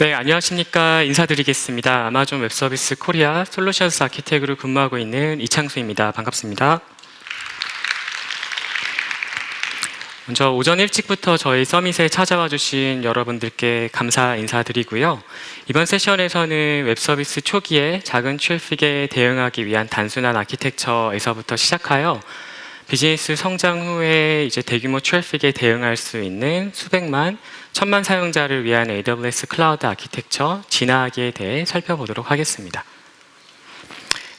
네, 안녕하십니까. 인사드리겠습니다. 아마존 웹서비스 코리아 솔루션스 아키텍으로 근무하고 있는 이창수입니다. 반갑습니다. 먼저 오전 일찍부터 저희 서밋에 찾아와 주신 여러분들께 감사 인사드리고요. 이번 세션에서는 웹서비스 초기에 작은 트래픽에 대응하기 위한 단순한 아키텍처에서부터 시작하여 비즈니스 성장 후에 이제 대규모 트래픽에 대응할 수 있는 수백만, 천만 사용자를 위한 AWS 클라우드 아키텍처 진화하기에 대해 살펴보도록 하겠습니다.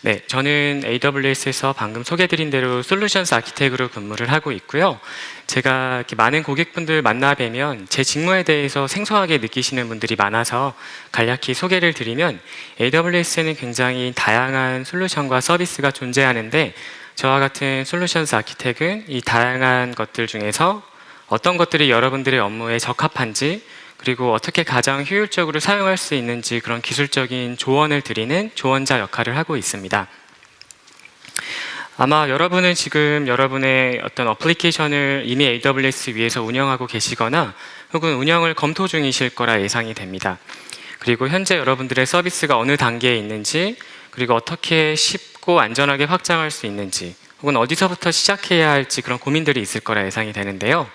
네, 저는 AWS에서 방금 소개드린 대로 솔루션스 아키텍으로 근무를 하고 있고요. 제가 이렇게 많은 고객분들 만나 뵈면 제 직무에 대해서 생소하게 느끼시는 분들이 많아서 간략히 소개를 드리면 AWS에는 굉장히 다양한 솔루션과 서비스가 존재하는데 저와 같은 솔루션스 아키텍은 이 다양한 것들 중에서 어떤 것들이 여러분들의 업무에 적합한지 그리고 어떻게 가장 효율적으로 사용할 수 있는지 그런 기술적인 조언을 드리는 조언자 역할을 하고 있습니다. 아마 여러분은 지금 여러분의 어떤 어플리케이션을 이미 AWS 위에서 운영하고 계시거나 혹은 운영을 검토 중이실 거라 예상이 됩니다. 그리고 현재 여러분들의 서비스가 어느 단계에 있는지 그리고 어떻게 쉽고 안전하게 확장할 수 있는지 혹은 어디서부터 시작해야 할지 그런 고민들이 있을 거라 예상이 되는데요.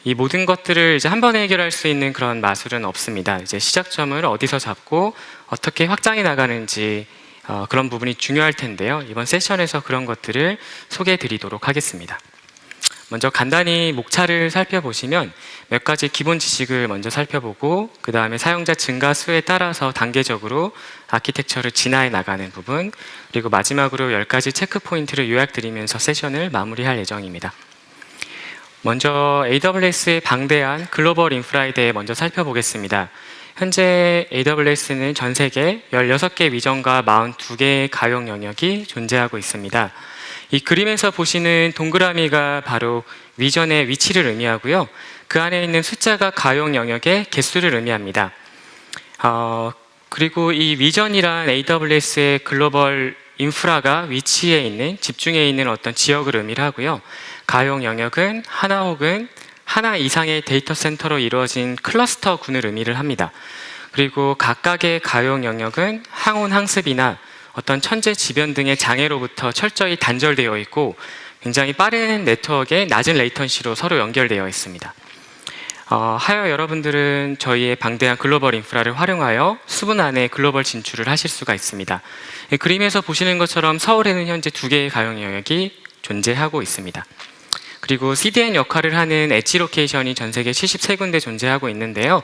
이 모든 것들을 이제 한 번에 해결할 수 있는 그런 마술은 없습니다. 이제 시작점을 어디서 잡고 어떻게 확장해 나가는지 그런 부분이 중요할 텐데요. 이번 세션에서 그런 것들을 소개해 드리도록 하겠습니다. 먼저 간단히 목차를 살펴보시면 몇 가지 기본 지식을 먼저 살펴보고 그 다음에 사용자 증가 수에 따라서 단계적으로 아키텍처를 진화해 나가는 부분 그리고 마지막으로 10가지 체크 포인트를 요약드리면서 세션을 마무리할 예정입니다. 먼저 AWS의 방대한 글로벌 인프라에 대해 먼저 살펴보겠습니다. 현재 AWS는 전 세계 16개 위전과 42개의 가용 영역이 존재하고 있습니다. 이 그림에서 보시는 동그라미가 바로 위전의 위치를 의미하고요. 그 안에 있는 숫자가 가용 영역의 개수를 의미합니다. 그리고 이 위전이란 AWS의 글로벌 인프라가 위치해 있는, 집중해 있는 어떤 지역을 의미를 하고요. 가용 영역은 하나 혹은 하나 이상의 데이터 센터로 이루어진 클러스터군을 의미를 합니다. 그리고 각각의 가용 영역은 항온 항습이나 어떤 천재지변 등의 장애로부터 철저히 단절되어 있고 굉장히 빠른 네트워크에 낮은 레이턴시로 서로 연결되어 있습니다. 하여 여러분들은 저희의 방대한 글로벌 인프라를 활용하여 수분 안에 글로벌 진출을 하실 수가 있습니다. 그림에서 보시는 것처럼 서울에는 현재 2개의 가용 영역이 존재하고 있습니다. 그리고 CDN 역할을 하는 엣지 로케이션이 전 세계 73군데 존재하고 있는데요.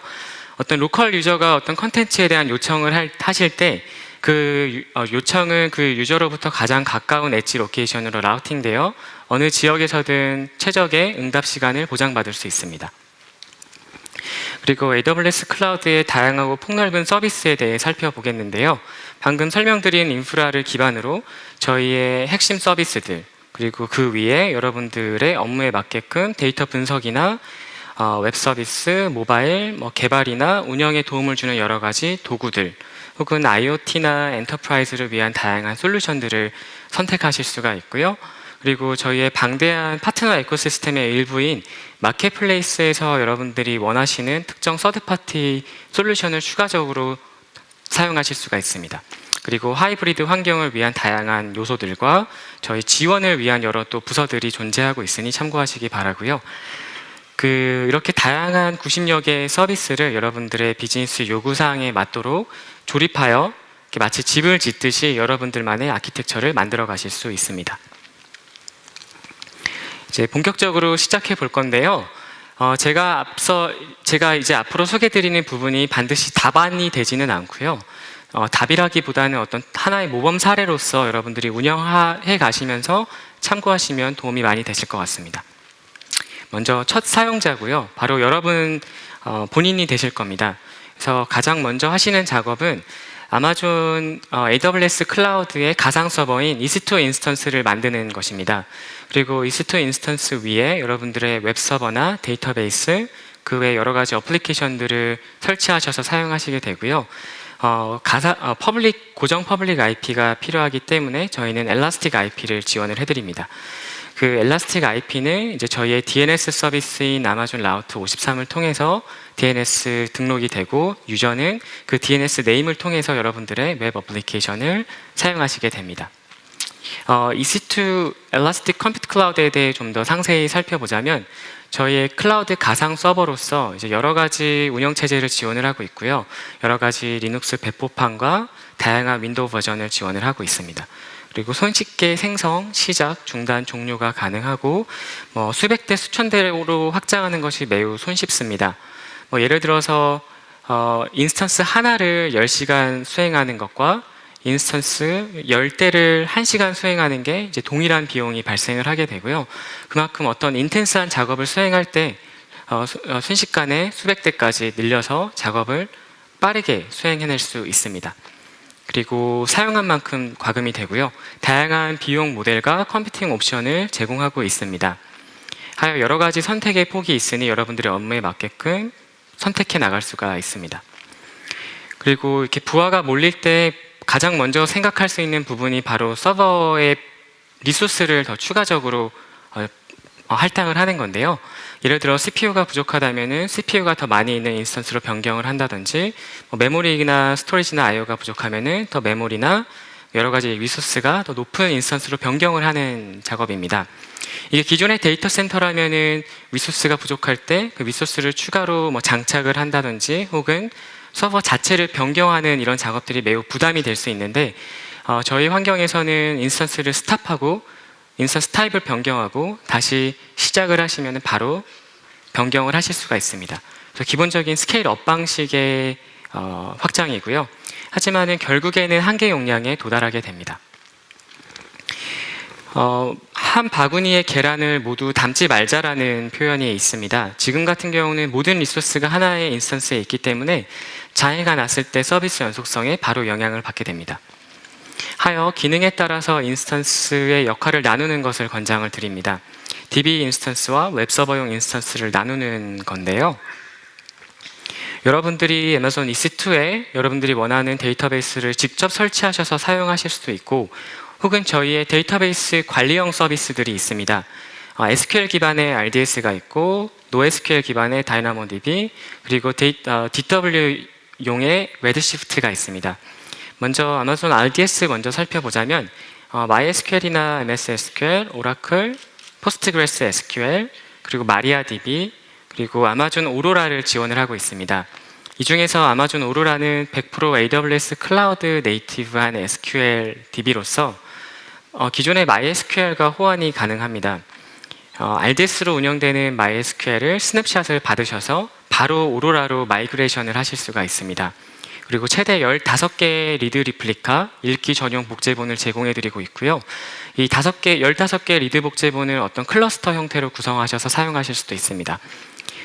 어떤 로컬 유저가 어떤 컨텐츠에 대한 요청을 하실 때 그 요청은 그 유저로부터 가장 가까운 엣지 로케이션으로 라우팅되어 어느 지역에서든 최적의 응답 시간을 보장받을 수 있습니다. 그리고 AWS 클라우드의 다양하고 폭넓은 서비스에 대해 살펴보겠는데요. 방금 설명드린 인프라를 기반으로 저희의 핵심 서비스들 그리고 그 위에 여러분들의 업무에 맞게끔 데이터 분석이나 웹 서비스, 모바일, 개발이나 운영에 도움을 주는 여러 가지 도구들 혹은 IoT나 엔터프라이즈를 위한 다양한 솔루션들을 선택하실 수가 있고요. 그리고 저희의 방대한 파트너 에코시스템의 일부인 마켓플레이스에서 여러분들이 원하시는 특정 서드파티 솔루션을 추가적으로 사용하실 수가 있습니다. 그리고 하이브리드 환경을 위한 다양한 요소들과 저희 지원을 위한 여러 또 부서들이 존재하고 있으니 참고하시기 바라고요. 이렇게 다양한 90여 개의 서비스를 여러분들의 비즈니스 요구사항에 맞도록 조립하여 마치 집을 짓듯이 여러분들만의 아키텍처를 만들어 가실 수 있습니다. 이제 본격적으로 시작해 볼 건데요. 제가 이제 앞으로 소개드리는 부분이 반드시 답안이 되지는 않고요. 답이라기보다는 어떤 하나의 모범 사례로서 여러분들이 운영해 가시면서 참고하시면 도움이 많이 되실 것 같습니다. 먼저 첫 사용자고요. 바로 여러분 본인이 되실 겁니다. 그래서 가장 먼저 하시는 작업은 아마존 AWS 클라우드의 가상 서버인 EC2 인스턴스를 만드는 것입니다. 그리고 EC2 인스턴스 위에 여러분들의 웹 서버나 데이터베이스, 그 외 여러 가지 어플리케이션들을 설치하셔서 사용하시게 되고요. 고정 퍼블릭 IP가 필요하기 때문에 저희는 엘라스틱 IP를 지원을 해드립니다. 그 엘라스틱 IP는 이제 저희의 DNS 서비스인 아마존 라우트 53을 통해서 DNS 등록이 되고, 유저는 그 DNS 네임을 통해서 여러분들의 웹 어플리케이션을 사용하시게 됩니다. EC2 엘라스틱 컴퓨트 클라우드에 대해 좀 더 상세히 살펴보자면, 저희의 클라우드 가상 서버로서 이제 여러 가지 운영 체제를 지원을 하고 있고요. 여러 가지 리눅스 배포판과 다양한 윈도우 버전을 지원을 하고 있습니다. 그리고 손쉽게 생성, 시작, 중단, 종료가 가능하고, 수백 대 수천 대로 확장하는 것이 매우 손쉽습니다. 예를 들어서 인스턴스 하나를 10시간 수행하는 것과 인스턴스 10대를 1시간 수행하는 게 이제 동일한 비용이 발생을 하게 되고요. 그만큼 어떤 인텐스한 작업을 수행할 때 순식간에 수백 대까지 늘려서 작업을 빠르게 수행해낼 수 있습니다. 그리고 사용한 만큼 과금이 되고요. 다양한 비용 모델과 컴퓨팅 옵션을 제공하고 있습니다. 하여 여러 가지 선택의 폭이 있으니 여러분들의 업무에 맞게끔 선택해 나갈 수가 있습니다. 그리고 이렇게 부하가 몰릴 때 가장 먼저 생각할 수 있는 부분이 바로 서버의 리소스를 더 추가적으로 할당을 하는 건데요. 예를 들어 CPU가 부족하다면 CPU가 더 많이 있는 인스턴스로 변경을 한다든지, 메모리나 스토리지나 IO가 부족하면 더 메모리나 여러 가지 리소스가 더 높은 인스턴스로 변경을 하는 작업입니다. 이게 기존의 데이터 센터라면은 리소스가 부족할 때 그 리소스를 추가로 장착을 한다든지 혹은 서버 자체를 변경하는 이런 작업들이 매우 부담이 될 수 있는데, 저희 환경에서는 인스턴스를 스탑하고 인스턴스 타입을 변경하고 다시 시작을 하시면 바로 변경을 하실 수가 있습니다. 그래서 기본적인 스케일업 방식의 확장이고요. 하지만은 결국에는 한계 용량에 도달하게 됩니다. 한 바구니의 계란을 모두 담지 말자라는 표현이 있습니다. 지금 같은 경우는 모든 리소스가 하나의 인스턴스에 있기 때문에 장애가 났을 때 서비스 연속성에 바로 영향을 받게 됩니다. 하여 기능에 따라서 인스턴스의 역할을 나누는 것을 권장을 드립니다. DB 인스턴스와 웹서버용 인스턴스를 나누는 건데요. 여러분들이 애마존 EC2에 여러분들이 원하는 데이터베이스를 직접 설치하셔서 사용하실 수도 있고, 혹은 저희의 데이터베이스 관리형 서비스들이 있습니다. SQL 기반의 RDS가 있고, NoSQL 기반의 DynamoDB, 그리고 DW용의 레드시프트가 있습니다. 먼저 아마존 RDS 먼저 살펴보자면, MySQL이나 MS SQL, 오라클, 포스트그레스 SQL, 그리고 마리아DB, 그리고 아마존 오로라를 지원을 하고 있습니다. 이 중에서 아마존 오로라는 100% AWS 클라우드 네이티브한 SQL DB로서 기존의 MySQL과 호환이 가능합니다. RDS로 운영되는 MySQL을 스냅샷을 받으셔서 바로 오로라로 마이그레이션을 하실 수가 있습니다. 그리고 최대 15개의 리드 리플리카, 읽기 전용 복제본을 제공해 드리고 있고요. 이 15개 리드 복제본을 어떤 클러스터 형태로 구성하셔서 사용하실 수도 있습니다.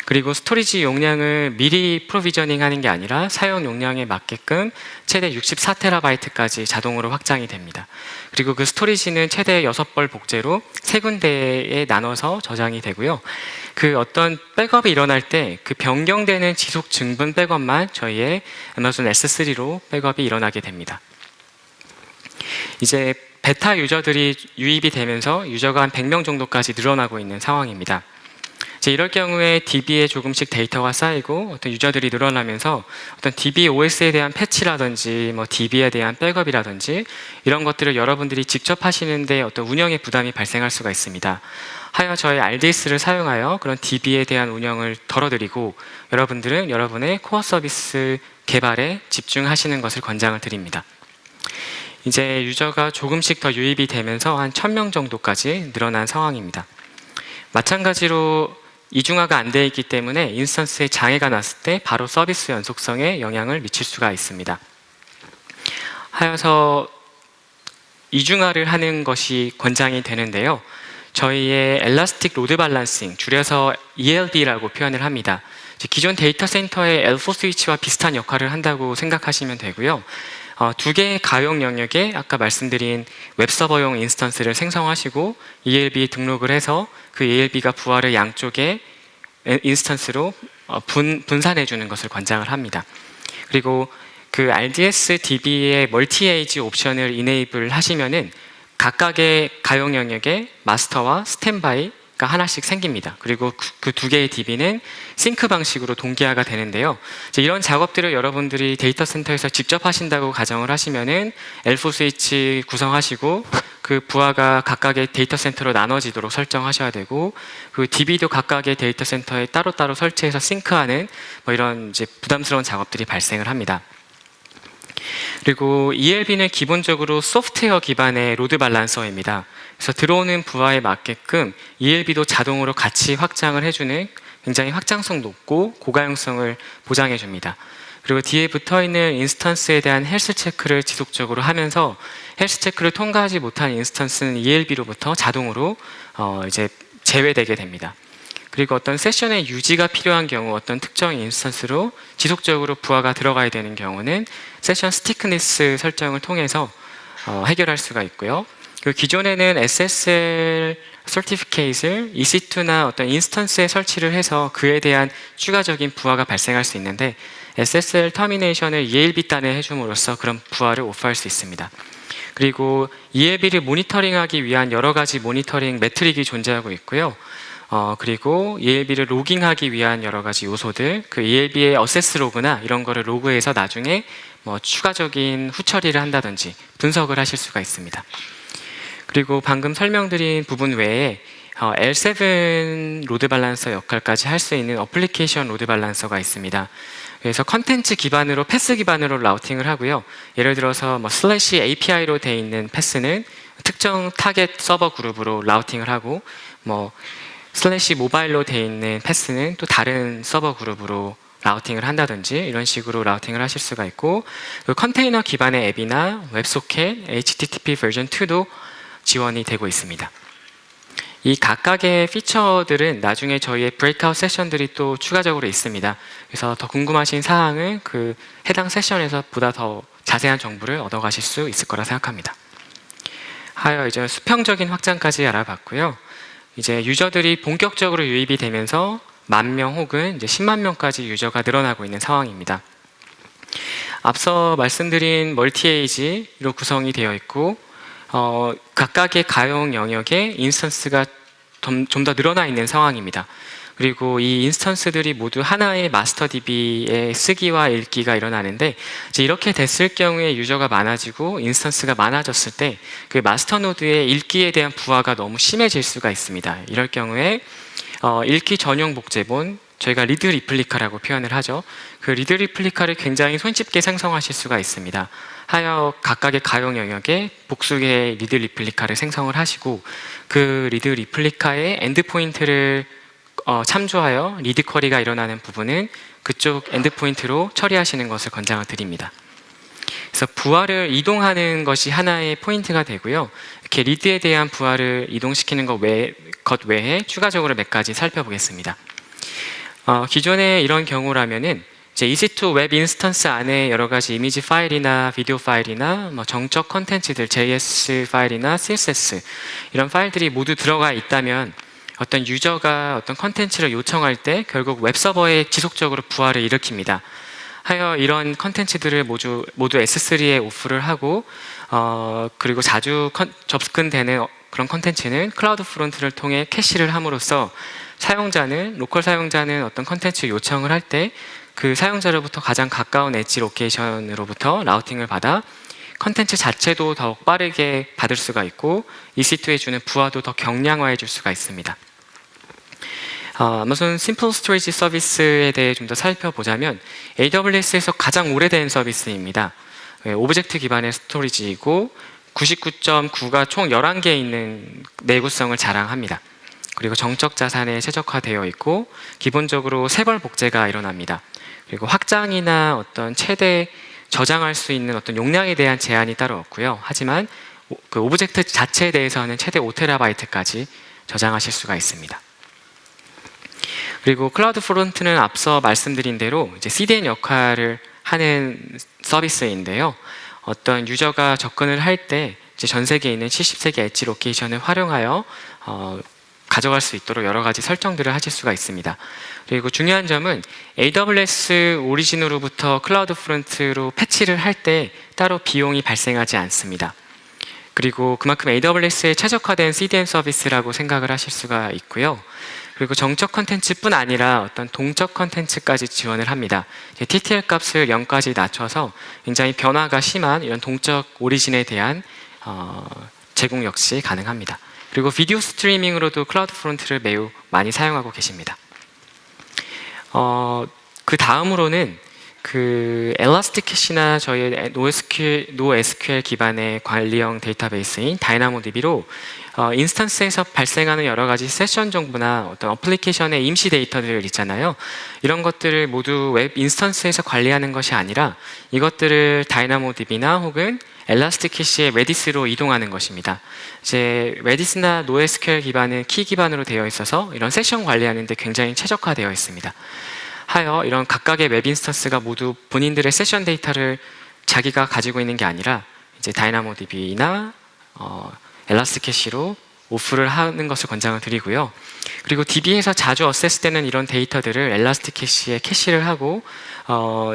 그리고 스토리지 용량을 미리 프로비저닝 하는 게 아니라 사용 용량에 맞게끔 최대 64TB까지 자동으로 확장이 됩니다. 그리고 그 스토리지는 최대 6벌 복제로 3군데에 나눠서 저장이 되고요. 그 어떤 백업이 일어날 때 그 변경되는 지속 증분 백업만 저희의 아마존 S3로 백업이 일어나게 됩니다. 이제 베타 유저들이 유입이 되면서 유저가 한 100명 정도까지 늘어나고 있는 상황입니다. 이럴 경우에 DB에 조금씩 데이터가 쌓이고 어떤 유저들이 늘어나면서 어떤 DB OS에 대한 패치라든지 DB에 대한 백업이라든지 이런 것들을 여러분들이 직접 하시는데 어떤 운영의 부담이 발생할 수가 있습니다. 하여 저희 RDS를 사용하여 그런 DB에 대한 운영을 덜어드리고 여러분들은 여러분의 코어 서비스 개발에 집중하시는 것을 권장을 드립니다. 이제 유저가 조금씩 더 유입이 되면서 한 1000명 정도까지 늘어난 상황입니다. 마찬가지로 이중화가 안 되어 있기 때문에 인스턴스에 장애가 났을 때 바로 서비스 연속성에 영향을 미칠 수가 있습니다. 하여서 이중화를 하는 것이 권장이 되는데요. 저희의 엘라스틱 로드 밸런싱, 줄여서 ELB라고 표현을 합니다. 기존 데이터 센터의 L4 스위치와 비슷한 역할을 한다고 생각하시면 되고요. 두 개의 가용 영역에 아까 말씀드린 웹서버용 인스턴스를 생성하시고 ELB 등록을 해서 그 ELB가 부하를 양쪽에 인스턴스로 분산해 주는 것을 권장을 합니다. 그리고 그 RDS DB의 멀티 에이지 옵션을 이네이블 하시면은 각각의 가용 영역에 마스터와 스탠바이가 하나씩 생깁니다. 그리고 그 두 개의 DB는 싱크 방식으로 동기화가 되는데요. 이제 이런 작업들을 여러분들이 데이터 센터에서 직접 하신다고 가정을 하시면은 L4 스위치 구성하시고 그 부하가 각각의 데이터 센터로 나눠지도록 설정하셔야 되고, 그 DB도 각각의 데이터 센터에 따로따로 설치해서 싱크하는 뭐 이런 이제 부담스러운 작업들이 발생을 합니다. 그리고 ELB는 기본적으로 소프트웨어 기반의 로드 밸런서입니다. 그래서 들어오는 부하에 맞게끔 ELB도 자동으로 같이 확장을 해주는 굉장히 확장성 높고 고가용성을 보장해 줍니다. 그리고 뒤에 붙어있는 인스턴스에 대한 헬스 체크를 지속적으로 하면서 헬스 체크를 통과하지 못한 인스턴스는 ELB로부터 자동으로 이제 제외되게 됩니다. 그리고 어떤 세션의 유지가 필요한 경우, 어떤 특정 인스턴스로 지속적으로 부하가 들어가야 되는 경우는 세션 스티크니스 설정을 통해서 해결할 수가 있고요. 그리고 기존에는 SSL 서티피케이트를 EC2나 어떤 인스턴스에 설치를 해서 그에 대한 추가적인 부하가 발생할 수 있는데, SSL 터미네이션을 ELB 단에 해줌으로써 그런 부하를 오프할 수 있습니다. 그리고 ELB를 모니터링하기 위한 여러 가지 모니터링 매트릭이 존재하고 있고요. 그리고 ELB를 로깅하기 위한 여러 가지 요소들, 그 ELB의 어세스 로그나 이런 거를 로그해서 나중에 뭐 추가적인 후처리를 한다든지 분석을 하실 수가 있습니다. 그리고 방금 설명드린 부분 외에 L7 로드 밸런서 역할까지 할 수 있는 어플리케이션 로드 밸런서가 있습니다. 그래서 컨텐츠 기반으로 패스 기반으로 라우팅을 하고요. 예를 들어서 뭐 슬래시 API로 되어 있는 패스는 특정 타겟 서버 그룹으로 라우팅을 하고, 뭐 슬래시 모바일로 되어 있는 패스는 또 다른 서버 그룹으로 라우팅을 한다든지 이런 식으로 라우팅을 하실 수가 있고, 그 컨테이너 기반의 앱이나 웹소켓, HTTP 버전 2도 지원이 되고 있습니다. 이 각각의 피처들은 나중에 저희의 브레이크아웃 세션들이 또 추가적으로 있습니다. 그래서 더 궁금하신 사항은 그 해당 세션에서 보다 더 자세한 정보를 얻어가실 수 있을 거라 생각합니다. 하여 이제 수평적인 확장까지 알아봤고요. 이제 유저들이 본격적으로 유입이 되면서 10,000명 혹은 이제 10만 명까지 유저가 늘어나고 있는 상황입니다. 앞서 말씀드린 멀티에이지로 구성이 되어 있고, 각각의 가용 영역에 인스턴스가 좀 더 늘어나 있는 상황입니다. 그리고 이 인스턴스들이 모두 하나의 마스터 DB의 쓰기와 읽기가 일어나는데, 이제 이렇게 됐을 경우에 유저가 많아지고 인스턴스가 많아졌을 때 그 마스터 노드의 읽기에 대한 부하가 너무 심해질 수가 있습니다. 이럴 경우에 읽기 전용 복제본, 저희가 리드 리플리카라고 표현을 하죠. 그 리드 리플리카를 굉장히 손쉽게 생성하실 수가 있습니다. 하여 각각의 가용 영역에 복수의 리드 리플리카를 생성을 하시고, 그 리드 리플리카의 엔드포인트를 참조하여 리드 쿼리가 일어나는 부분은 그쪽 엔드포인트로 처리하시는 것을 권장을 드립니다. 그래서 부하를 이동하는 것이 하나의 포인트가 되고요. 이렇게 리드에 대한 부하를 이동시키는 것 외에 추가적으로 몇 가지 살펴보겠습니다. 기존에 이런 경우라면은 이제 EC2 웹 인스턴스 안에 여러 가지 이미지 파일이나 비디오 파일이나 뭐 정적 컨텐츠들, JS 파일이나 CSS 이런 파일들이 모두 들어가 있다면 어떤 유저가 어떤 컨텐츠를 요청할 때 결국 웹서버에 지속적으로 부하를 일으킵니다. 하여 이런 컨텐츠들을 모두 S3에 오프를 하고, 그리고 자주 접근되는 그런 컨텐츠는 클라우드 프론트를 통해 캐시를 함으로써 로컬 사용자는 어떤 컨텐츠 요청을 할 때 그 사용자로부터 가장 가까운 엣지 로케이션으로부터 라우팅을 받아 컨텐츠 자체도 더욱 빠르게 받을 수가 있고, EC2에 주는 부하도 더 경량화해 줄 수가 있습니다. 아마존 심플 스토리지 서비스에 대해 좀 더 살펴보자면 AWS에서 가장 오래된 서비스입니다. 오브젝트 기반의 스토리지이고 99.9가 총 11개 있는 내구성을 자랑합니다. 그리고 정적 자산에 최적화되어 있고 기본적으로 세벌 복제가 일어납니다. 그리고 확장이나 어떤 최대 저장할 수 있는 어떤 용량에 대한 제한이 따로 없고요. 하지만 그 오브젝트 자체에 대해서는 최대 5TB까지 저장하실 수가 있습니다. 그리고 클라우드 프론트는 앞서 말씀드린 대로 이제 CDN 역할을 하는 서비스인데요. 어떤 유저가 접근을 할 때 이제 전 세계에 있는 70세 개 엣지 로케이션을 활용하여 가져갈 수 있도록 여러 가지 설정들을 하실 수가 있습니다. 그리고 중요한 점은 AWS 오리진으로부터 클라우드 프론트로 패치를 할 때 따로 비용이 발생하지 않습니다. 그리고 그만큼 AWS에 최적화된 CDN 서비스라고 생각을 하실 수가 있고요. 그리고 정적 컨텐츠뿐 아니라 어떤 동적 컨텐츠까지 지원을 합니다. TTL 값을 0까지 낮춰서 굉장히 변화가 심한 이런 동적 오리진에 대한 제공 역시 가능합니다. 그리고 비디오 스트리밍으로도 클라우드 프론트를 매우 많이 사용하고 계십니다. 그 다음으로는 그 엘라스틱 캐시나 저희의 NoSQL 기반의 관리형 데이터베이스인 다이나모DB로 인스턴스에서 발생하는 여러 가지 세션 정보나 어떤 어플리케이션의 임시 데이터들 있잖아요. 이런 것들을 모두 웹 인스턴스에서 관리하는 것이 아니라 이것들을 다이나모DB나 혹은 엘라스틱 캐시의 레디스로 이동하는 것입니다. 이제 레디스나 NoSQL 기반은 키 기반으로 되어 있어서 이런 세션 관리하는 데 굉장히 최적화되어 있습니다. 하여 이런 각각의 웹 인스턴스가 모두 본인들의 세션 데이터를 자기가 가지고 있는 게 아니라 이제 다이나모DB나 엘라스틱캐시로 오프를 하는 것을 권장을 드리고요. 그리고 DB에서 자주 어세스되는 이런 데이터들을 엘라스틱캐시에 캐시를 하고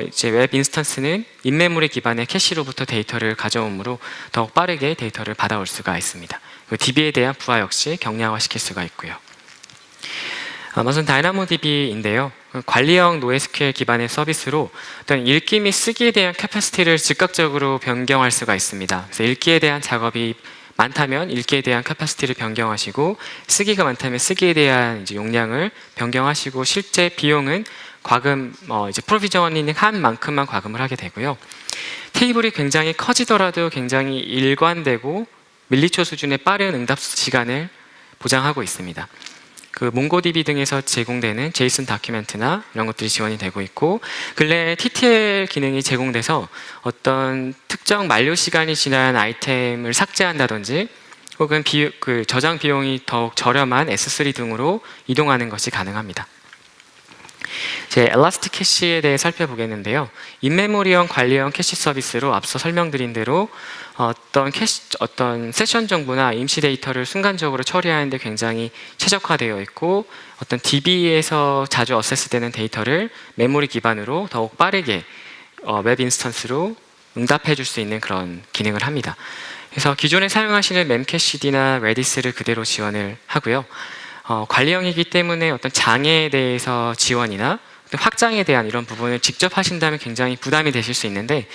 이제 웹 인스턴스는 인메모리 기반의 캐시로부터 데이터를 가져오므로 더욱 빠르게 데이터를 받아올 수가 있습니다. DB에 대한 부하 역시 경량화시킬 수가 있고요. 우선 다이나모DB인데요. 관리형 NoSQL 기반의 서비스로 어떤 읽기 및 쓰기에 대한 캐퍼시티를 즉각적으로 변경할 수가 있습니다. 그래서 읽기에 대한 작업이 많다면 읽기에 대한 캐퍼시티를 변경하시고 쓰기가 많다면 쓰기에 대한 이제 용량을 변경하시고 실제 비용은 과금 이제 프로비저닝 한 만큼만 과금을 하게 되고요. 테이블이 굉장히 커지더라도 굉장히 일관되고 밀리초 수준의 빠른 응답 시간을 보장하고 있습니다. 그 몽고DB 등에서 제공되는 제이슨 다큐멘트나 이런 것들이 지원이 되고 있고 근래 TTL 기능이 제공돼서 어떤 특정 만료 시간이 지난 아이템을 삭제한다든지 혹은 그 저장 비용이 더욱 저렴한 S3 등으로 이동하는 것이 가능합니다. 이제 엘라스틱 캐시에 대해 살펴보겠는데요. 인메모리형 관리형 캐시 서비스로 앞서 설명드린 대로 어떤 세션 정보나 임시 데이터를 순간적으로 처리하는 데 굉장히 최적화되어 있고 어떤 DB에서 자주 어세스되는 데이터를 메모리 기반으로 더욱 빠르게 웹 인스턴스로 응답해 줄 수 있는 그런 기능을 합니다. 그래서 기존에 사용하시는 memcachd나 redis를 그대로 지원을 하고요. 관리형이기 때문에 어떤 장애에 대해서 지원이나 확장에 대한 이런 부분을 직접 하신다면 굉장히 부담이 되실 수 있는데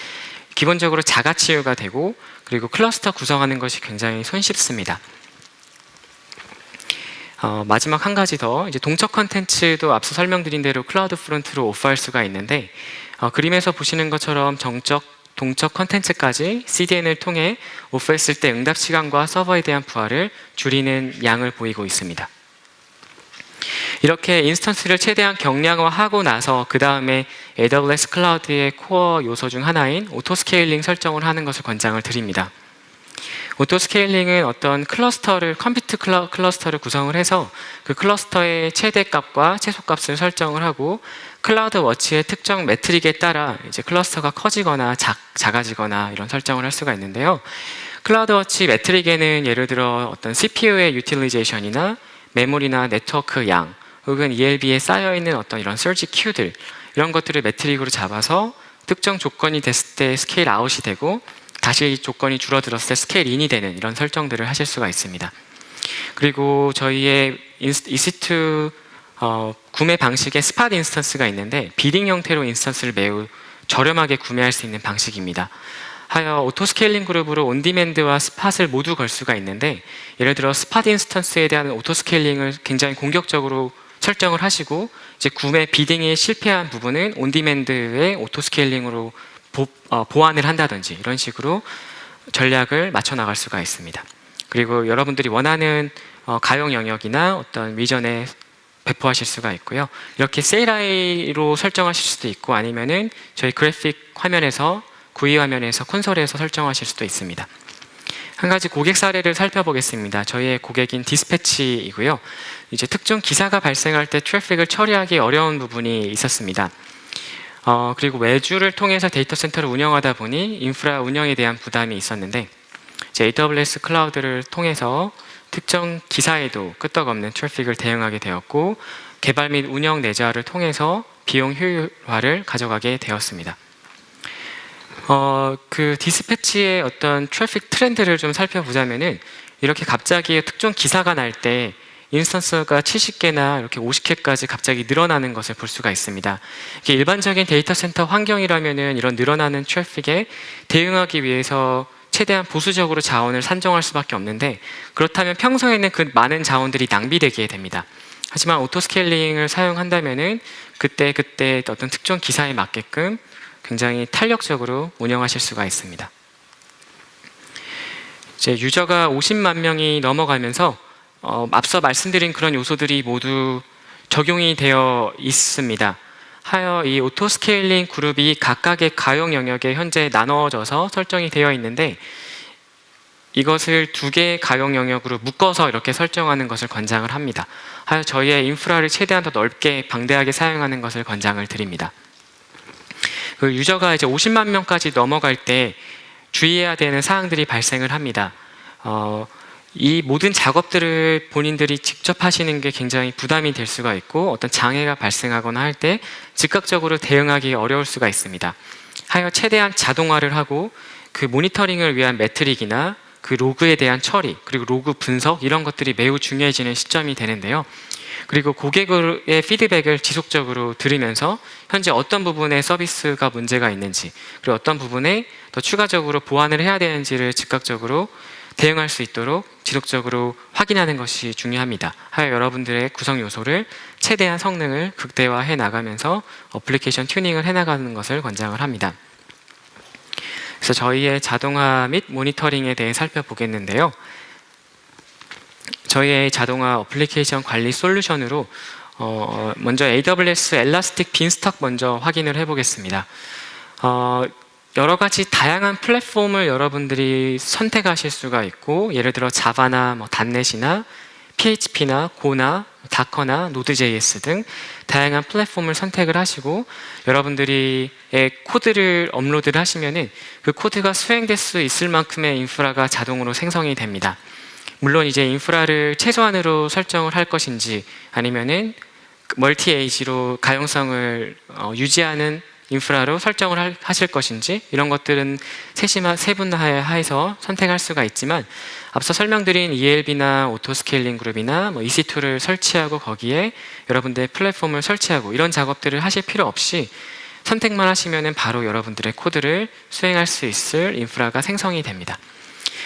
기본적으로 자가치유가 되고 그리고 클러스터 구성하는 것이 굉장히 손쉽습니다. 마지막 한 가지 더 이제 동적 컨텐츠도 앞서 설명드린 대로 클라우드 프론트로 오프할 수가 있는데 그림에서 보시는 것처럼 동적 컨텐츠까지 CDN을 통해 오프했을 때 응답 시간과 서버에 대한 부하를 줄이는 양을 보이고 있습니다. 이렇게 인스턴스를 최대한 경량화하고 나서 그 다음에 AWS 클라우드의 코어 요소 중 하나인 오토스케일링 설정을 하는 것을 권장을 드립니다. 오토스케일링은 어떤 컴퓨트 클러스터를 구성을 해서 그 클러스터의 최대값과 최소값을 설정을 하고 클라우드 워치의 특정 매트릭에 따라 이제 클러스터가 커지거나 작아지거나 이런 설정을 할 수가 있는데요. 클라우드 워치 매트릭에는 예를 들어 어떤 CPU의 유틸리제이션이나 메모리나 네트워크 양 혹은 ELB에 쌓여있는 어떤 이런 서지 큐들 이런 것들을 매트릭으로 잡아서 특정 조건이 됐을 때 스케일 아웃이 되고 다시 조건이 줄어들었을 때 스케일 인이 되는 이런 설정들을 하실 수가 있습니다. 그리고 저희의 EC2 구매 방식의 스팟 인스턴스가 있는데 비딩 형태로 인스턴스를 매우 저렴하게 구매할 수 있는 방식입니다. 하여 오토스케일링 그룹으로 온디맨드와 스팟을 모두 걸 수가 있는데 예를 들어 스팟 인스턴스에 대한 오토스케일링을 굉장히 공격적으로 설정을 하시고 이제 구매 비딩이 실패한 부분은 온디맨드의 오토스케일링으로 보완을 한다든지 이런 식으로 전략을 맞춰 나갈 수가 있습니다. 그리고 여러분들이 원하는 가용 영역이나 어떤 리전에 배포하실 수가 있고요. 이렇게 세일아이로 설정하실 수도 있고 아니면은 저희 그래픽 화면에서 구이 화면에서 콘솔에서 설정하실 수도 있습니다. 한 가지 고객 사례를 살펴보겠습니다. 저희의 고객인 디스패치이고요. 이제 특정 기사가 발생할 때 트래픽을 처리하기 어려운 부분이 있었습니다. 그리고 외주를 통해서 데이터 센터를 운영하다 보니 인프라 운영에 대한 부담이 있었는데 이제 AWS 클라우드를 통해서 특정 기사에도 끄떡없는 트래픽을 대응하게 되었고 개발 및 운영 내재화를 통해서 비용 효율화를 가져가게 되었습니다. 그 디스패치의 어떤 트래픽 트렌드를 좀 살펴보자면은 이렇게 갑자기 특정 기사가 날 때 인스턴스가 70개나 이렇게 50개까지 갑자기 늘어나는 것을 볼 수가 있습니다. 이게 일반적인 데이터 센터 환경이라면은 이런 늘어나는 트래픽에 대응하기 위해서 최대한 보수적으로 자원을 산정할 수밖에 없는데, 그렇다면 평소에는 그 많은 자원들이 낭비되게 됩니다. 하지만 오토스케일링을 사용한다면은 그때 어떤 특정 기사에 맞게끔 굉장히 탄력적으로 운영하실 수가 있습니다. 이제 유저가 50만 명이 넘어가면서 앞서 말씀드린 그런 요소들이 모두 적용이 되어 있습니다. 하여 이 오토스케일링 그룹이 각각의 가용 영역에 현재 나눠져서 설정이 되어 있는데, 이것을 두 개의 가용 영역으로 묶어서 이렇게 설정하는 것을 권장을 합니다. 하여 저희의 인프라를 최대한 더 넓게 방대하게 사용하는 것을 권장을 드립니다. 그 유저가 이제 50만 명까지 넘어갈 때 주의해야 되는 사항들이 발생을 합니다. 이 모든 작업들을 본인들이 직접 하시는 게 굉장히 부담이 될 수가 있고, 어떤 장애가 발생하거나 할 때 즉각적으로 대응하기 어려울 수가 있습니다. 하여 최대한 자동화를 하고 그 모니터링을 위한 매트릭이나 그 로그에 대한 처리, 그리고 로그 분석, 이런 것들이 매우 중요해지는 시점이 되는데요. 그리고 고객의 피드백을 지속적으로 들으면서 현재 어떤 부분에 서비스가 문제가 있는지, 그리고 어떤 부분에 더 추가적으로 보완을 해야 되는지를 즉각적으로 대응할 수 있도록 지속적으로 확인하는 것이 중요합니다. 하여 여러분들의 구성 요소를 최대한 성능을 극대화해 나가면서 어플리케이션 튜닝을 해 나가는 것을 권장을 합니다. 그래서 저희의 자동화 및 모니터링에 대해 살펴보겠는데요. 저희의 자동화 어플리케이션 관리 솔루션으로 먼저 AWS 엘라스틱 빈스탁 먼저 확인을 해보겠습니다. 여러 가지 다양한 플랫폼을 여러분들이 선택하실 수가 있고, 예를 들어 자바나 닷넷이나 PHP나 고나 다커나 노드.js 등 다양한 플랫폼을 선택을 하시고, 여러분들이 코드를 업로드를 하시면은 그 코드가 수행될 수 있을 만큼의 인프라가 자동으로 생성이 됩니다. 물론 이제 인프라를 최소한으로 설정을 할 것인지, 아니면은 멀티 에이지로 가용성을 유지하는 인프라로 설정을 하실 것인지, 이런 것들은 세분화해서 선택할 수가 있지만, 앞서 설명드린 ELB나 오토스케일링 그룹이나 EC2를 설치하고 거기에 여러분들의 플랫폼을 설치하고 이런 작업들을 하실 필요 없이 선택만 하시면 바로 여러분들의 코드를 수행할 수 있을 인프라가 생성이 됩니다.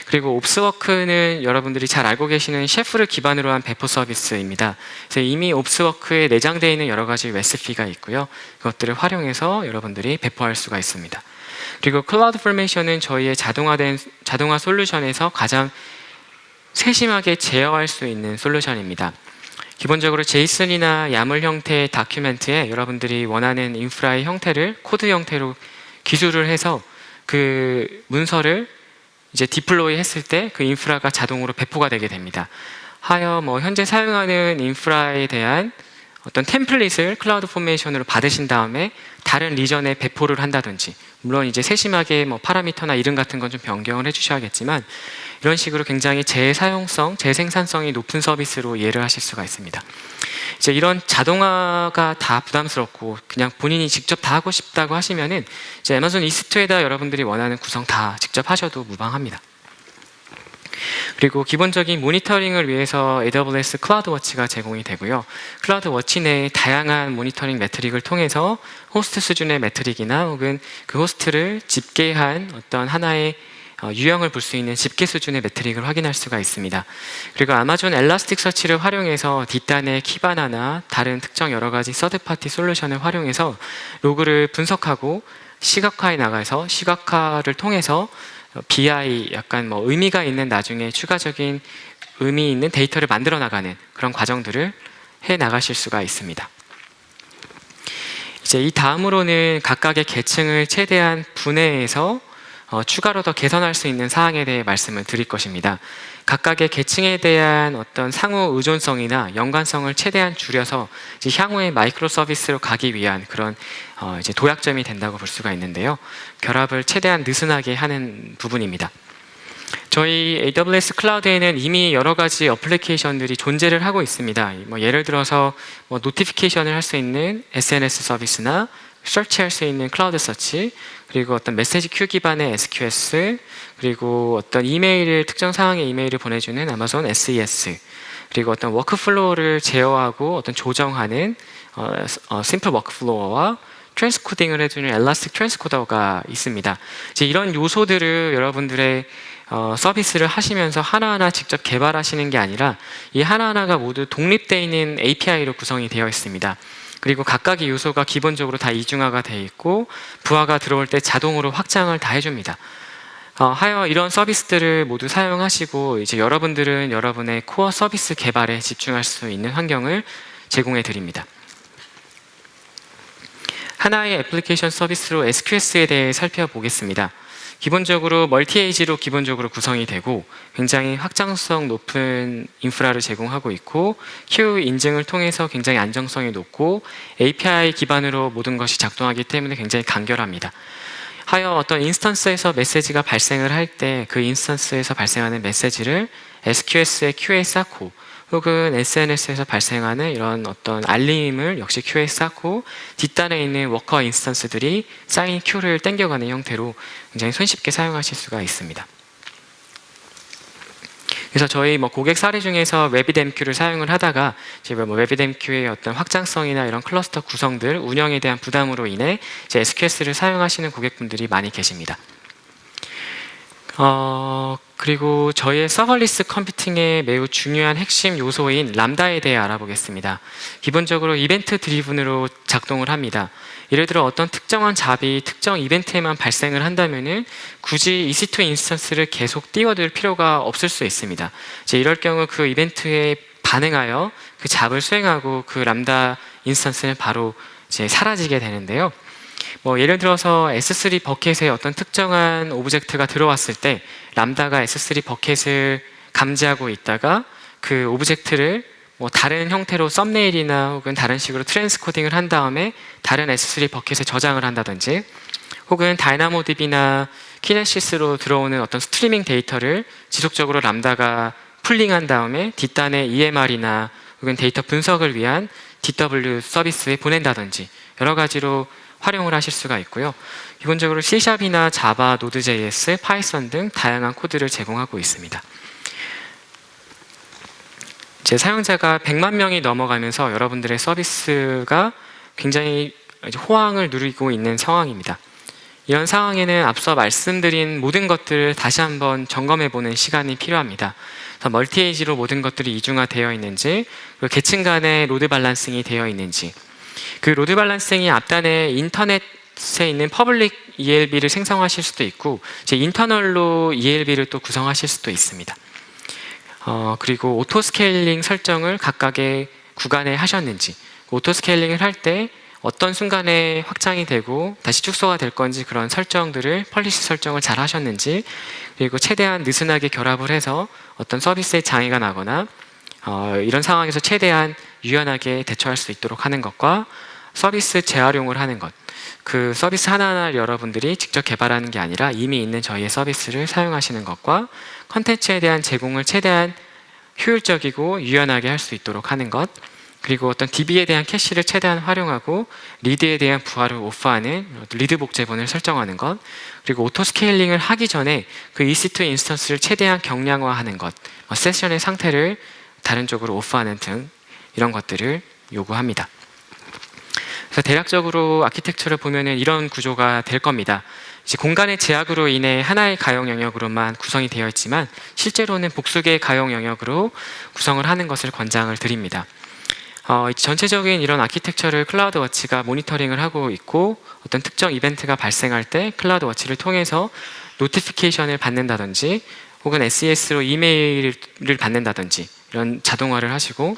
그리고 옵스워크는 여러분들이 잘 알고 계시는 셰프를 기반으로 한 배포 서비스입니다. 그래서 이미 옵스워크에 내장되어 있는 여러 가지 레시피가 있고요. 그것들을 활용해서 여러분들이 배포할 수가 있습니다. 그리고 클라우드 포메이션은 저희의 자동화 솔루션에서 가장 세심하게 제어할 수 있는 솔루션입니다. 기본적으로 제이슨이나 야물 형태의 다큐멘트에 여러분들이 원하는 인프라의 형태를 코드 형태로 기술을 해서 그 문서를 이제 디플로이 했을 때 그 인프라가 자동으로 배포가 되게 됩니다. 하여 현재 사용하는 인프라에 대한 어떤 템플릿을 클라우드 포메이션으로 받으신 다음에 다른 리전에 배포를 한다든지, 물론 이제 세심하게 파라미터나 이름 같은 건 좀 변경을 해주셔야겠지만, 이런 식으로 굉장히 재사용성, 재생산성이 높은 서비스로 이해를 하실 수가 있습니다. 이제 이런 자동화가 다 부담스럽고 그냥 본인이 직접 다 하고 싶다고 하시면은 이제 애마존 이스트에다 여러분들이 원하는 구성 다 직접 하셔도 무방합니다. 그리고 기본적인 모니터링을 위해서 AWS 클라우드워치가 제공이 되고요. 클라우드워치 내에 다양한 모니터링 매트릭을 통해서 호스트 수준의 매트릭이나 혹은 그 호스트를 집계한 어떤 하나의 유형을 볼 수 있는 집계 수준의 매트릭을 확인할 수가 있습니다. 그리고 아마존 엘라스틱 서치를 활용해서 뒷단의 키바나나 다른 특정 여러 가지 서드파티 솔루션을 활용해서 로그를 분석하고 시각화해 나가서 시각화를 통해서 BI 약간 의미가 있는 나중에 추가적인 의미 있는 데이터를 만들어 나가는 그런 과정들을 해 나가실 수가 있습니다. 이제 이 다음으로는 각각의 계층을 최대한 분해해서 추가로 더 개선할 수 있는 사항에 대해 말씀을 드릴 것입니다. 각각의 계층에 대한 어떤 상호 의존성이나 연관성을 최대한 줄여서 이제 향후에 마이크로 서비스로 가기 위한 그런 이제 도약점이 된다고 볼 수가 있는데요. 결합을 최대한 느슨하게 하는 부분입니다. 저희 AWS 클라우드에는 이미 여러 가지 어플리케이션들이 존재를 하고 있습니다. 예를 들어서 노티피케이션을 할 수 있는 SNS 서비스나 서치할 수 있는 클라우드 서치, 그리고 어떤 메시지 큐 기반의 SQS, 그리고 어떤 이메일을 특정 상황의 이메일을 보내주는 아마존 SES, 그리고 어떤 워크플로우를 제어하고 어떤 조정하는 심플 워크플로어와 트랜스코딩을 해주는 엘라스틱 트랜스코더가 있습니다. 이제 이런 요소들을 여러분들의 서비스를 하시면서 하나하나 직접 개발하시는 게 아니라 이 하나하나가 모두 독립되어 있는 API로 구성이 되어 있습니다. 그리고 각각의 요소가 기본적으로 다 이중화가 되어 있고 부하가 들어올 때 자동으로 확장을 다 해줍니다. 하여 이런 서비스들을 모두 사용하시고 이제 여러분들은 여러분의 코어 서비스 개발에 집중할 수 있는 환경을 제공해 드립니다. 하나의 애플리케이션 서비스로 SQS에 대해 살펴보겠습니다. 기본적으로 멀티에이지로 기본적으로 구성이 되고 굉장히 확장성 높은 인프라를 제공하고 있고 Q 인증을 통해서 굉장히 안정성이 높고 API 기반으로 모든 것이 작동하기 때문에 굉장히 간결합니다. 하여 어떤 인스턴스에서 메시지가 발생을 할 때 그 인스턴스에서 발생하는 메시지를 SQS의 Q에 쌓고 혹은 SNS에서 발생하는 이런 어떤 알림을 역시 Q에 쌓고 뒷단에 있는 워커 인스턴스들이 쌓인 Q를 땡겨가는 형태로 굉장히 손쉽게 사용하실 수가 있습니다. 그래서 저희 고객 사례 중에서 웹이뎀큐를 사용을 하다가 이제 웹이뎀큐의 어떤 확장성이나 이런 클러스터 구성들, 운영에 대한 부담으로 인해 이제 SQS를 사용하시는 고객분들이 많이 계십니다. 그리고 저희의 서버리스 컴퓨팅의 매우 중요한 핵심 요소인 람다에 대해 알아보겠습니다. 기본적으로 이벤트 드리븐으로 작동을 합니다. 예를 들어 어떤 특정한 잡이 특정 이벤트에만 발생을 한다면은 굳이 EC2 인스턴스를 계속 띄워둘 필요가 없을 수 있습니다. 이제 이럴 경우 그 이벤트에 반응하여 그 잡을 수행하고 그 람다 인스턴스는 바로 이제 사라지게 되는데요. 예를 들어서 S3 버켓에 어떤 특정한 오브젝트가 들어왔을 때 람다가 S3 버켓을 감지하고 있다가 그 오브젝트를 다른 형태로 썸네일이나 혹은 다른 식으로 트랜스코딩을 한 다음에 다른 S3 버켓에 저장을 한다든지 혹은 다이나모DB나 키네시스로 들어오는 어떤 스트리밍 데이터를 지속적으로 람다가 풀링한 다음에 뒷단에 EMR이나 혹은 데이터 분석을 위한 DW 서비스에 보낸다든지 여러 가지로 활용을 하실 수가 있고요. 기본적으로 C#이나 자바, 노드.js, 파이썬 등 다양한 코드를 제공하고 있습니다. 제 사용자가 100만 명이 넘어가면서 여러분들의 서비스가 굉장히 호황을 누리고 있는 상황입니다. 이런 상황에는 앞서 말씀드린 모든 것들을 다시 한번 점검해보는 시간이 필요합니다. 그래서 멀티에이지로 모든 것들이 이중화되어 있는지, 그리고 계층 간의 로드 밸런싱이 되어 있는지, 그 로드 밸런싱이 앞단에 인터넷에 있는 퍼블릭 ELB를 생성하실 수도 있고 이제 인터널로 ELB를 또 구성하실 수도 있습니다. 그리고 오토 스케일링 설정을 각각의 구간에 하셨는지, 오토 스케일링을 할 때 어떤 순간에 확장이 되고 다시 축소가 될 건지 그런 설정들을 펄리시 설정을 잘 하셨는지, 그리고 최대한 느슨하게 결합을 해서 어떤 서비스에 장애가 나거나 이런 상황에서 최대한 유연하게 대처할 수 있도록 하는 것과 서비스 재활용을 하는 것, 그 서비스 하나하나를 여러분들이 직접 개발하는 게 아니라 이미 있는 저희의 서비스를 사용하시는 것과 컨텐츠에 대한 제공을 최대한 효율적이고 유연하게 할 수 있도록 하는 것, 그리고 어떤 DB에 대한 캐시를 최대한 활용하고 리드에 대한 부하를 오프하는 리드 복제본을 설정하는 것, 그리고 오토 스케일링을 하기 전에 그 EC2 인스턴스를 최대한 경량화하는 것, 세션의 상태를 다른 쪽으로 오프하는 등 이런 것들을 요구합니다. 그래서 대략적으로 아키텍처를 보면은 이런 구조가 될 겁니다. 이제 공간의 제약으로 인해 하나의 가용 영역으로만 구성이 되어 있지만 실제로는 복수의 가용 영역으로 구성을 하는 것을 권장을 드립니다. 전체적인 이런 아키텍처를 클라우드워치가 모니터링을 하고 있고 어떤 특정 이벤트가 발생할 때 클라우드워치를 통해서 노티피케이션을 받는다든지 혹은 SES로 이메일을 받는다든지 이런 자동화를 하시고,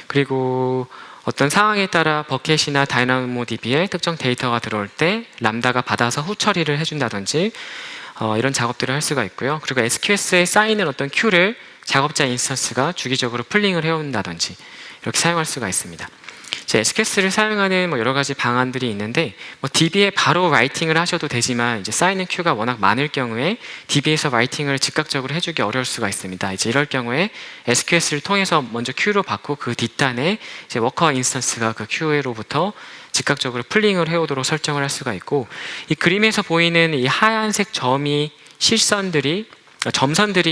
그리고 어떤 상황에 따라 버켓이나 다이나모DB에 특정 데이터가 들어올 때 람다가 받아서 후처리를 해준다든지 이런 작업들을 할 수가 있고요. 그리고 SQS에 쌓이는 어떤 큐를 작업자 인스턴스가 주기적으로 풀링을 해온다든지 이렇게 사용할 수가 있습니다. 이제 SQS를 사용하는 여러 가지 방안들이 있는데 DB에 바로 라이팅을 하셔도 되지만 이제 쌓이는 큐가 워낙 많을 경우에 DB에서 라이팅을 즉각적으로 해주기 어려울 수가 있습니다. 이제 이럴 경우에 SQS를 통해서 먼저 큐로 받고 그 뒷단에 이제 워커 인스턴스가 그 큐로부터 즉각적으로 풀링을 해오도록 설정을 할 수가 있고, 이 그림에서 보이는 이 하얀색 점선들이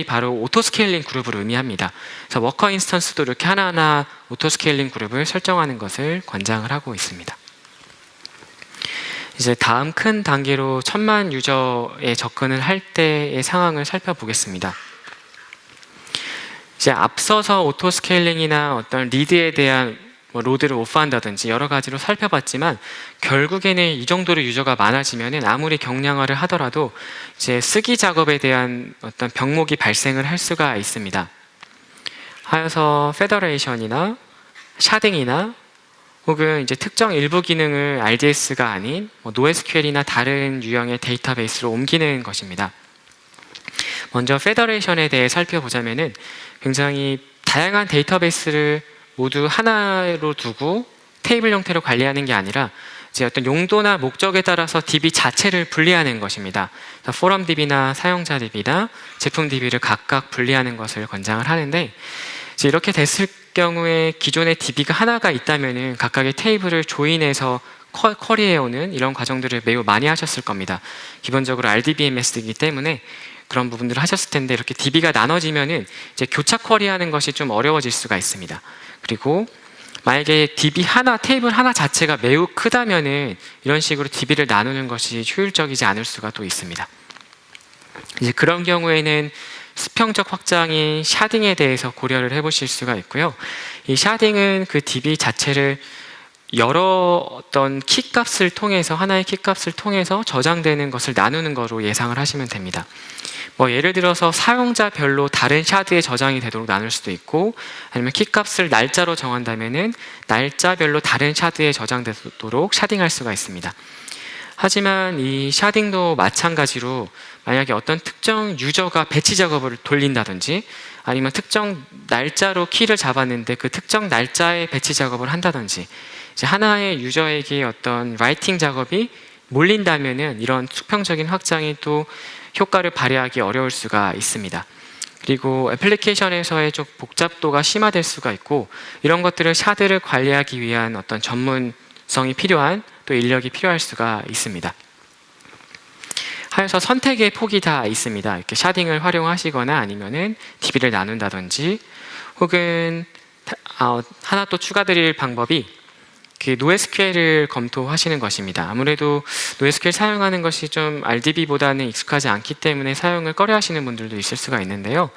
바로 오토스케일링 그룹을 의미합니다. 그래서 워커 인스턴스도 이렇게 하나하나 오토스케일링 그룹을 설정하는 것을 권장을 하고 있습니다. 이제 다음 큰 단계로 1000만 유저에 접근을 할 때의 상황을 살펴보겠습니다. 이제 앞서서 오토스케일링이나 어떤 리드에 대한 로드를 오프한다든지 여러 가지로 살펴봤지만, 결국에는 이 정도로 유저가 많아지면은 아무리 경량화를 하더라도 이제 쓰기 작업에 대한 어떤 병목이 발생을 할 수가 있습니다. 하여서 페더레이션이나 샤딩이나 혹은 이제 특정 일부 기능을 RDS가 아닌 NoSQL이나 다른 유형의 데이터베이스로 옮기는 것입니다. 먼저 페더레이션에 대해 살펴보자면은 굉장히 다양한 데이터베이스를 모두 하나로 두고 테이블 형태로 관리하는 게 아니라 이제 어떤 용도나 목적에 따라서 DB 자체를 분리하는 것입니다. 포럼 DB나 사용자 DB나 제품 DB를 각각 분리하는 것을 권장을 하는데, 이제 이렇게 됐을 경우에 기존의 DB가 하나가 있다면은 각각의 테이블을 조인해서 쿼리해오는 이런 과정들을 매우 많이 하셨을 겁니다. 기본적으로 RDBMS이기 때문에 그런 부분들을 하셨을 텐데, 이렇게 DB가 나눠지면은 이제 교차 쿼리하는 것이 좀 어려워질 수가 있습니다. 그리고 만약에 테이블 하나 자체가 매우 크다면은 이런 식으로 DB를 나누는 것이 효율적이지 않을 수가 또 있습니다. 이제 그런 경우에는 수평적 확장인 샤딩에 대해서 고려를 해보실 수가 있고요. 이 샤딩은 그 DB 자체를 여러 어떤 키값을 통해서, 하나의 키값을 통해서 저장되는 것을 나누는 거로 예상을 하시면 됩니다. 예를 들어서 사용자별로 다른 샤드에 저장이 되도록 나눌 수도 있고, 아니면 키값을 날짜로 정한다면은 날짜별로 다른 샤드에 저장되도록 샤딩할 수가 있습니다. 하지만 이 샤딩도 마찬가지로 만약에 어떤 특정 유저가 배치 작업을 돌린다든지, 아니면 특정 날짜로 키를 잡았는데 그 특정 날짜에 배치 작업을 한다든지, 이제 하나의 유저에게 어떤 라이팅 작업이 몰린다면은 이런 수평적인 확장이 또 효과를 발휘하기 어려울 수가 있습니다. 그리고 애플리케이션에서의 좀 복잡도가 심화될 수가 있고, 이런 것들을 샤드를 관리하기 위한 어떤 전문성이 필요한 또 인력이 필요할 수가 있습니다. 하여서 선택의 폭이 다 있습니다. 이렇게 샤딩을 활용하시거나 아니면은 DB를 나눈다든지, 혹은 하나 또 추가드릴 방법이 그 NoSQL을 검토하시는 것입니다. 아무래도 NoSQL 사용하는 것이 좀 RDB보다는 익숙하지 않기 때문에 사용을 꺼려하시는 분들도 있을 수가 있는데요.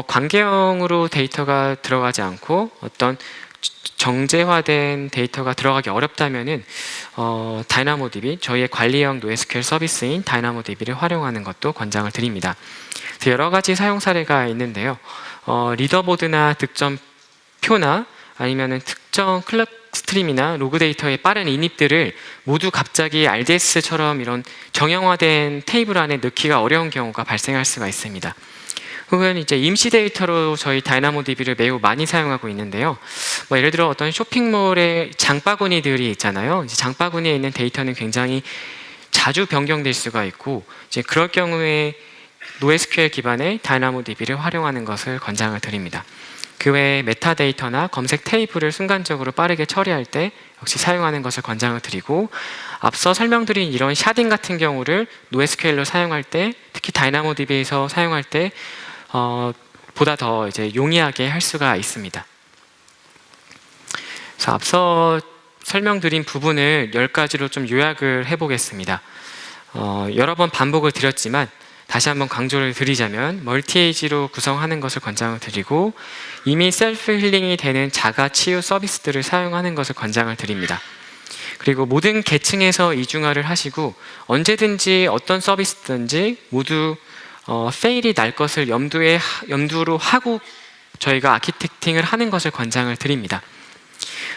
관계형으로 데이터가 들어가지 않고 어떤 정제화된 데이터가 들어가기 어렵다면은 DynamoDB, 저희의 관리형 NoSQL 서비스인 DynamoDB를 활용하는 것도 권장을 드립니다. 여러 가지 사용 사례가 있는데요. 리더보드나 득점표나 아니면은 특정 클럭 스트림이나 로그 데이터의 빠른 인입들을 모두 갑자기 RDS처럼 이런 정형화된 테이블 안에 넣기가 어려운 경우가 발생할 수가 있습니다. 혹은 이제 임시 데이터로 저희 DynamoDB를 매우 많이 사용하고 있는데요. 예를 들어 어떤 쇼핑몰의 장바구니들이 있잖아요. 이제 장바구니에 있는 데이터는 굉장히 자주 변경될 수가 있고, 이제 그럴 경우에 NoSQL 기반의 DynamoDB를 활용하는 것을 권장을 드립니다. 그 외에 메타데이터나 검색 테이블을 순간적으로 빠르게 처리할 때 역시 사용하는 것을 권장을 드리고, 앞서 설명드린 이런 샤딩 같은 경우를 NoSQL로 사용할 때, 특히 DynamoDB에서 사용할 때 보다 더 이제 용이하게 할 수가 있습니다. 그래서 앞서 설명드린 부분을 10가지로 좀 요약을 해보겠습니다. 여러 번 반복을 드렸지만 다시 한번 강조를 드리자면, 멀티에이지로 구성하는 것을 권장을 드리고, 이미 셀프 힐링이 되는 자가 치유 서비스들을 사용하는 것을 권장을 드립니다. 그리고 모든 계층에서 이중화를 하시고, 언제든지 어떤 서비스든지 모두 페일이 날 것을 염두로 하고 저희가 아키텍팅을 하는 것을 권장을 드립니다.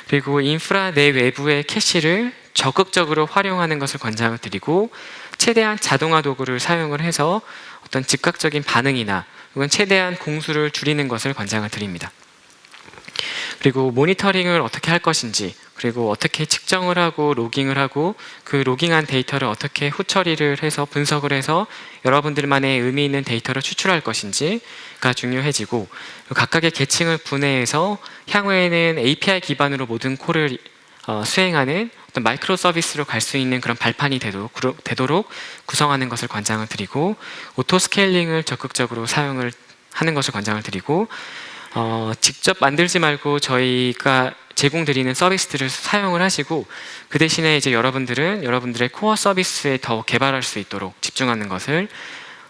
그리고 인프라 내 외부의 캐시를 적극적으로 활용하는 것을 권장을 드리고, 최대한 자동화 도구를 사용을 해서 어떤 즉각적인 반응이나 혹은 최대한 공수를 줄이는 것을 권장을 드립니다. 그리고 모니터링을 어떻게 할 것인지, 그리고 어떻게 측정을 하고 로깅을 하고 그 로깅한 데이터를 어떻게 후처리를 해서 분석을 해서 여러분들만의 의미 있는 데이터를 추출할 것인지가 중요해지고, 각각의 계층을 분해해서 향후에는 API 기반으로 모든 콜을 수행하는 어떤 마이크로 서비스로 갈 수 있는 그런 발판이 되도록 구성하는 것을 권장을 드리고, 오토 스케일링을 적극적으로 사용을 하는 것을 권장을 드리고, 직접 만들지 말고 저희가 제공드리는 서비스들을 사용을 하시고, 그 대신에 이제 여러분들은 여러분들의 코어 서비스에 더 개발할 수 있도록 집중하는 것을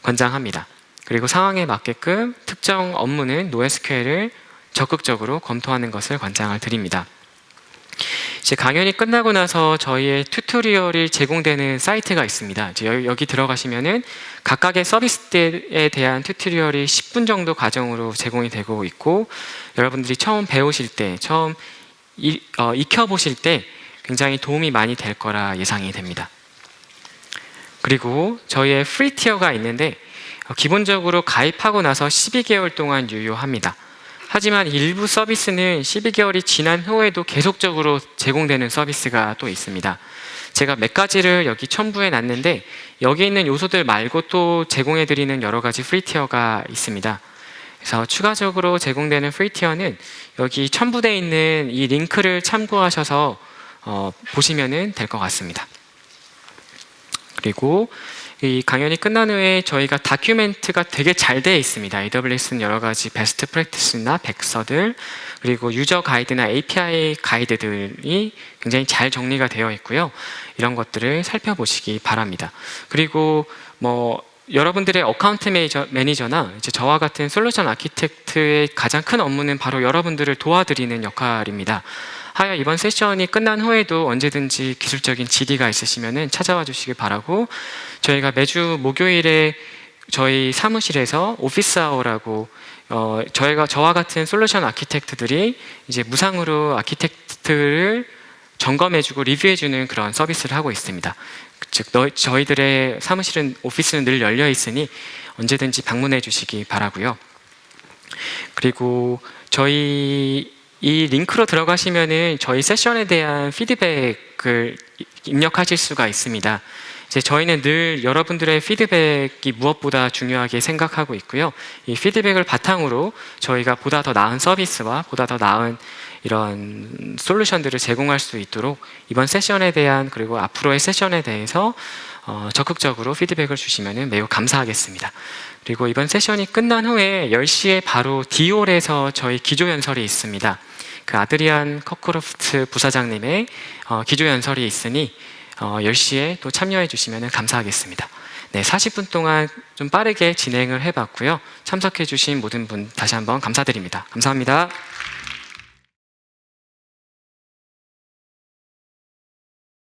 권장합니다. 그리고 상황에 맞게끔 특정 업무는 NoSQL을 적극적으로 검토하는 것을 권장을 드립니다. 이제 강연이 끝나고 나서 저희의 튜토리얼이 제공되는 사이트가 있습니다. 이제 여기 들어가시면은 각각의 서비스에 대한 튜토리얼이 10분 정도 과정으로 제공이 되고 있고, 여러분들이 처음 배우실 때, 처음 익혀보실 때 굉장히 도움이 많이 될 거라 예상이 됩니다. 그리고 저희의 프리 티어가 있는데 기본적으로 가입하고 나서 12개월 동안 유효합니다. 하지만 일부 서비스는 12개월이 지난 후에도 계속적으로 제공되는 서비스가 또 있습니다. 제가 몇 가지를 여기 첨부해 놨는데 여기 있는 요소들 말고 또 제공해 드리는 여러 가지 프리 티어가 있습니다. 그래서 추가적으로 제공되는 프리 티어는 여기 첨부되어 있는 이 링크를 참고하셔서 보시면 될 것 같습니다. 그리고 이 강연이 끝난 후에 저희가 다큐멘트가 되게 잘 되어 있습니다. AWS는 여러 가지 베스트 프랙티스나 백서들, 그리고 유저 가이드나 API 가이드들이 굉장히 잘 정리가 되어 있고요. 이런 것들을 살펴보시기 바랍니다. 그리고 여러분들의 어카운트 매니저나 이제 저와 같은 솔루션 아키텍트의 가장 큰 업무는 바로 여러분들을 도와드리는 역할입니다. 하여 이번 세션이 끝난 후에도 언제든지 기술적인 질의가 있으시면 찾아와 주시기 바라고, 저희가 매주 목요일에 저희 사무실에서 오피스 아워라고 저와 같은 솔루션 아키텍트들이 이제 무상으로 아키텍트를 점검해주고 리뷰해주는 그런 서비스를 하고 있습니다. 즉 저희들의 오피스는 늘 열려 있으니 언제든지 방문해 주시기 바라고요. 그리고 저희 이 링크로 들어가시면은 저희 세션에 대한 피드백을 입력하실 수가 있습니다. 이제 저희는 늘 여러분들의 피드백이 무엇보다 중요하게 생각하고 있고요. 이 피드백을 바탕으로 저희가 보다 더 나은 서비스와 보다 더 나은 이런 솔루션들을 제공할 수 있도록 이번 세션에 대한, 그리고 앞으로의 세션에 대해서 적극적으로 피드백을 주시면 매우 감사하겠습니다. 그리고 이번 세션이 끝난 후에 10시에 바로 디올에서 저희 기조연설이 있습니다. 그 아드리안 커크로프트 부사장님의 기조연설이 있으니 10시에 또 참여해 주시면 감사하겠습니다. 네, 40분 동안 좀 빠르게 진행을 해봤고요. 참석해 주신 모든 분 다시 한번 감사드립니다. 감사합니다.